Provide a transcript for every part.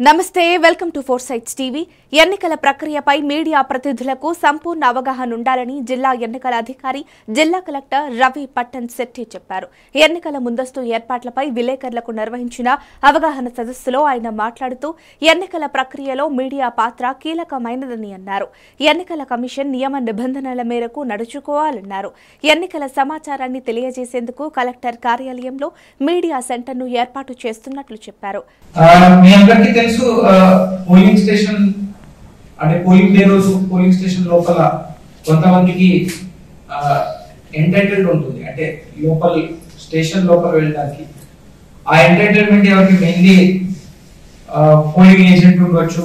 నమస్తే welcome to four sides TV. ఎన్నికల ప్రక్రియపై మీడియా ప్రతినిధులకు సంపూర్ణ అవగాహన ఉండాలని జిల్లా ఎన్నికల అధికారి జిల్లా కలెక్టర్ రవి పట్టణ్ శెట్టి చెప్పారు. ఎన్నికల ముందస్తు ఏర్పాట్లపై విలేకరులకు నిర్వహించిన అవగాహన సదస్సులో ఆయన మాట్లాడుతూ ఎన్నికల ప్రక్రియలో మీడియా పాత్ర కీలకమైనదని అన్నారు. ఎన్నికల కమిషన్ నియమ నిబంధనల మేరకు నడుచుకోవాలన్నారు. ఎన్నికల సమాచారాన్ని తెలియజేసేందుకు కలెక్టర్ కార్యాలయంలో మీడియా సెంటర్ను ఏర్పాటు చేస్తున్నట్లు చెప్పారు. పోలింగ్ స్టేషన్ అంటే పోలింగ్ డే రోజు పోలింగ్ స్టేషన్ లోపల కొంతమందికి ఎంటైటిల్డ్ ఉంటుంది. అంటే లోపల స్టేషన్ లోపల వెళ్ళడానికి ఆ ఎంటైటిల్మెంట్ ఎవరికి మెయిన్లీ పోలింగ్ ఏజెంట్ ఉండొచ్చు,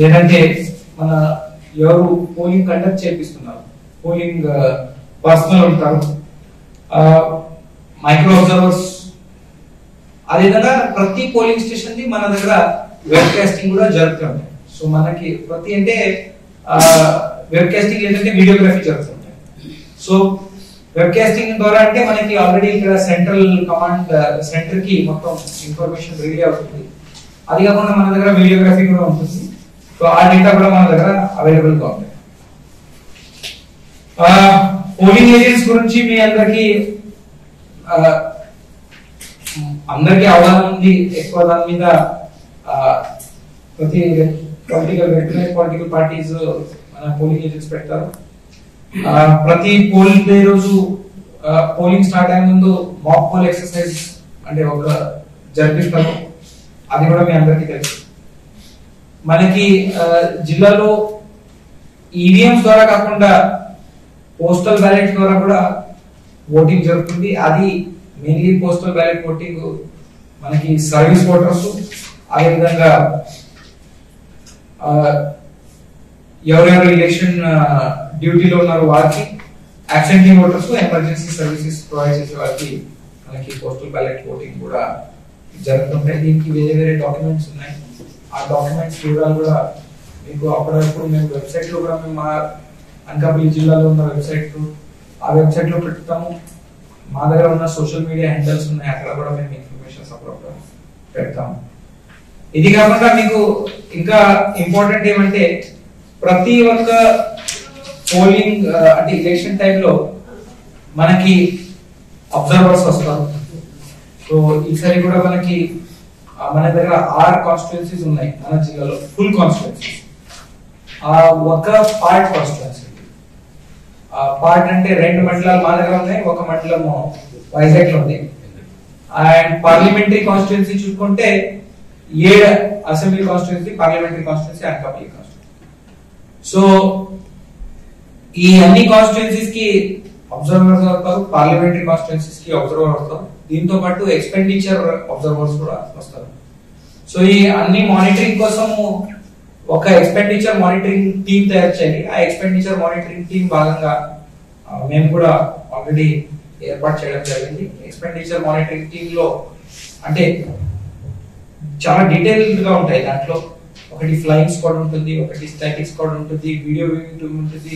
లేదంటే మన ఎవరు పోలింగ్ కండక్ట్ చేపిస్తున్నారు పోలింగ్ పర్సనల్ ఉంటారు, మైక్రో అబ్జర్వర్స్. అదేవిధంగా ప్రతి పోలింగ్ స్టేషన్ ది మన దగ్గర వెబ్ కాస్టింగ్ కూడా జరుగుతుంది. సో మనకి ప్రతి అంటే వెబ్ కాస్టింగ్ ఏంటంటే వీడియోగ్రఫీ జరుగుతుంది. సో వెబ్ కాస్టింగ్ ద్వారా అంటే మనకి ఆల్రెడీ ఇక్కడ సెంట్రల్ కమాండ్ సెంటర్ కి మొత్తం ఇన్ఫర్మేషన్ రిలే అవుతుంది. అది కాకుండా మన దగ్గర వీడియోగ్రఫీ కూడా ఉంటుంది. సో ఆ డేటా కూడా మన దగ్గర అవైలబుల్ గా ఉంది. పోలింగ్ ఏజెంట్స్ గురించి మీ అందరికీ అవగాహన ఉంది. ఎక్కువ దాని మీద ప్రతి పొలిటికల్ పార్టీస్ మన పోలింగ్ ఏజెంట్స్ పెడతారు. ప్రతి పోలింగ్ డే రోజు పోలింగ్ స్టార్ట్ అయ్యే ముందు మాక్ పోల్ ఎక్సర్సైజ్ అంటే ఒక జరిపిస్తారు. అది కూడా మీ అందరికీ తెలుసు. మనకి జిల్లాలో ఈవీఎంస్ ద్వారా కాకుండా పోస్టల్ బ్యాలెట్ ద్వారా కూడా ఓటింగ్ జరుగుతుంది. అది మెయిన్లీ పోస్టల్ బ్యాలెట్ ఓటింగ్ మనకి సర్వీస్ ఓటర్స్, అదేవిధంగా ఎవరెవరు ఎలక్షన్ డ్యూటీలో ఉన్నారు వారికి, absentee voters, emergency services provide చేసే వారికి మనకి పోస్టల్ బ్యాలెట్ ఓటింగ్ కూడా జరుగుతుంటాయి. దీనికి వేరే వేరే డాక్యుమెంట్స్ ఉన్నాయి. ఆ డాక్యుమెంట్స్ వివరాలు కూడా మీకు అప్పుడప్పుడు మేము వెబ్సైట్ లో కూడా మేము మా అనకాపల్లి జిల్లాలో ఉన్న ఆ వెబ్సైట్ లో పెడతాము. మా దగ్గర ఉన్న సోషల్ మీడియా హ్యాండిల్స్ ఉన్నాయి, అక్కడ కూడా మేము ఇన్ఫర్మేషన్ అప్పుడప్పుడు పెడతాము. ఇది కాకుండా మీకు ఇంకా ఇంపార్టెంట్ ఏమంటే ప్రతి ఒక్క పోలింగ్ అంటే ఎలక్షన్ టైంలో మనకి అబ్జర్వర్స్ వస్తారు. సో ఈసారి కూడా మనకి మన దగ్గర 6 కాన్స్టిట్యుయెన్సీస్ ఉన్నాయి మన జిల్లాలో, ఫుల్ కాన్స్టిట్యుయెన్సీస్. ఒక పార్ట్ కాన్స్టిట్యుయెన్సీ పార్ట్ అంటే 2 మండలాలు మా దగ్గర ఉన్నాయి, ఒక మండలం వైజాగ్ లో ఉంది. అండ్ పార్లమెంటరీ కాన్స్టిట్యుయెన్సీ చూసుకుంటే 7 assembly constituency, parliamentary constituency, Anakapalli constituency. So ఈ అన్ని కాన్స్టిట్యుయెన్సీస్ కి అబ్జర్వర్స్ అవుతారు, పార్లమెంటరీ కాన్స్టిట్యుయెన్సీస్ కి అబ్జర్వర్ అవుతారు. దీంతో పాటు ఎక్స్పెండిచర్ అబ్జర్వర్స్ కూడా వస్తారు. సో ఈ అన్ని మానిటరింగ్ కోసము ఒక ఎక్స్పెండిచర్ మానిటరింగ్ టీమ్ తయారు చేయాలి. ఆ ఎక్స్పెండిచర్ మానిటరింగ్ టీమ్ భాగంగా మేము కూడా ఆల్రెడీ ఏర్పాటు చేయడం జరిగింది. ఎక్స్పెండిచర్ మానిటరింగ్ టీమ్ లో అంటే చాలా డీటెయిల్డ్ గా ఉంటాయి. దాంట్లో ఒకటి ఫ్లయింగ్ స్క్వాడ్ ఉంటుంది, ఒకటి స్టాటిక్ స్క్వాడ్ ఉంటుంది, వీడియో వ్యూయింగ్ టీమ్ ఉంటుంది,